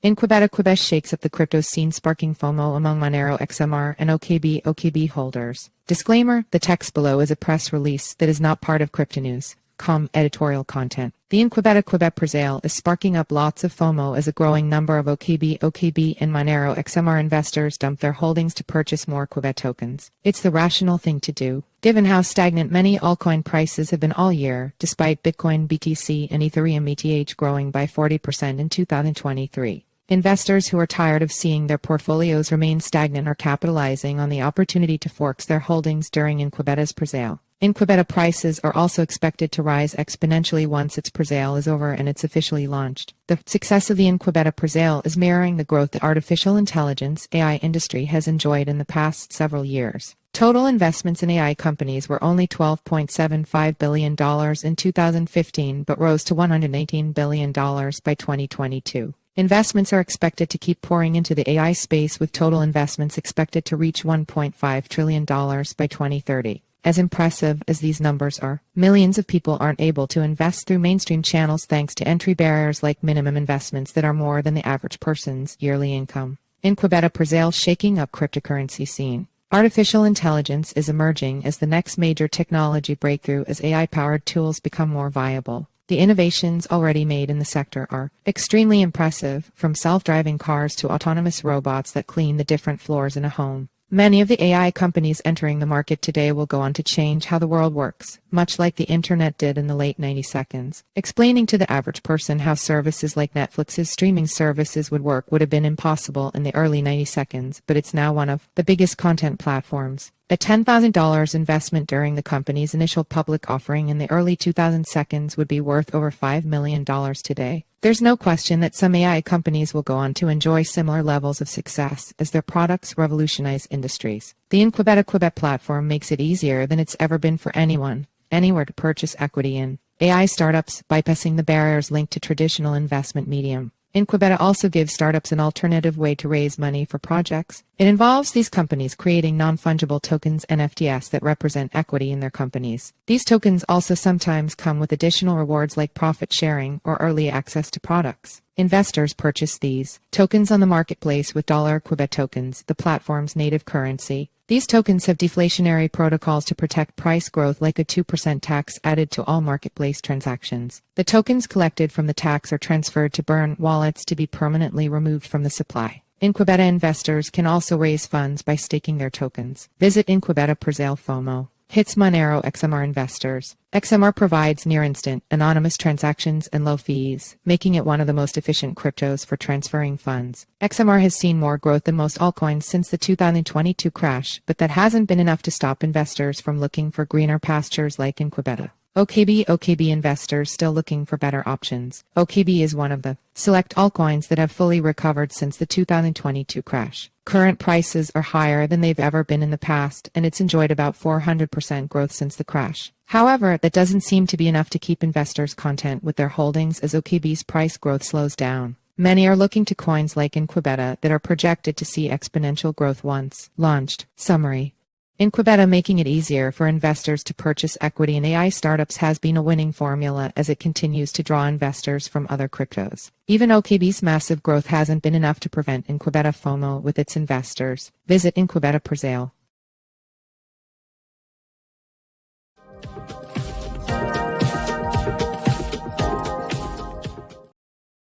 InQubeta QUBE shakes up the crypto scene, sparking FOMO among Monero, XMR, and OKB holders. Disclaimer: the text below is a press release that is not part of cryptonews.com editorial content. The InQubeta QUBE presale is sparking up lots of FOMO as a growing number of OKB, and Monero XMR investors dump their holdings to purchase more QUBE tokens. It's the rational thing to do, given how stagnant many altcoin prices have been all year, despite Bitcoin BTC and Ethereum ETH growing by 40% in 2023. Investors who are tired of seeing their portfolios remain stagnant are capitalizing on the opportunity to fork their holdings during InQubeta's presale. InQubeta prices are also expected to rise exponentially once its presale is over and it's officially launched. The success of the InQubeta presale is mirroring the growth the artificial intelligence (AI) industry has enjoyed in the past several years. Total investments in AI companies were only $12.75 billion in 2015 but rose to $118 billion by 2022. Investments are expected to keep pouring into the AI space, with total investments expected to reach $1.5 trillion by 2030. As impressive as these numbers are, millions of people aren't able to invest through mainstream channels thanks to entry barriers like minimum investments that are more than the average person's yearly income. InQubeta presale shaking up cryptocurrency scene. Artificial intelligence is emerging as the next major technology breakthrough as AI-powered tools become more viable. The innovations already made in the sector are extremely impressive, from self-driving cars to autonomous robots that clean the different floors in a home. Many of the AI companies entering the market today will go on to change how the world works, much like the internet did in the late 90 seconds. Explaining to the average person how services like Netflix's streaming services would work would have been impossible in the early 90 seconds, but it's now one of the biggest content platforms. A $10,000 investment during the company's initial public offering in the early 2000 seconds would be worth over $5 million today. There's no question that some AI companies will go on to enjoy similar levels of success as their products revolutionize industries. The InQubeta QUBE platform makes it easier than it's ever been for anyone, anywhere to purchase equity in AI startups, bypassing the barriers linked to traditional investment medium. InQubeta also gives startups an alternative way to raise money for projects. It involves these companies creating non-fungible tokens (NFTs) that represent equity in their companies. These tokens also sometimes come with additional rewards like profit sharing or early access to products. Investors purchase these tokens on the marketplace with $QUBE tokens, the platform's native currency. These tokens have deflationary protocols to protect price growth, like a 2% tax added to all marketplace transactions. The tokens collected from the tax are transferred to burn wallets to be permanently removed from the supply. InQubeta investors can also raise funds by staking their tokens. Visit InQubeta presale FOMO. Hits Monero XMR investors. XMR provides near-instant, anonymous transactions and low fees, making it one of the most efficient cryptos for transferring funds. XMR has seen more growth than most altcoins since the 2022 crash, but that hasn't been enough to stop investors from looking for greener pastures like InQubeta. OKB investors still looking for better options. OKB is one of the select altcoins that have fully recovered since the 2022 crash. Current prices are higher than they've ever been in the past, and it's enjoyed about 400% growth since the crash. However, that doesn't seem to be enough to keep investors content with their holdings as OKB's price growth slows down. Many are looking to coins like InQubeta that are projected to see exponential growth once launched. Summary: InQubeta making it easier for investors to purchase equity in AI startups has been a winning formula as it continues to draw investors from other cryptos. Even OKB's massive growth hasn't been enough to prevent InQubeta FOMO with its investors. Visit InQubeta presale.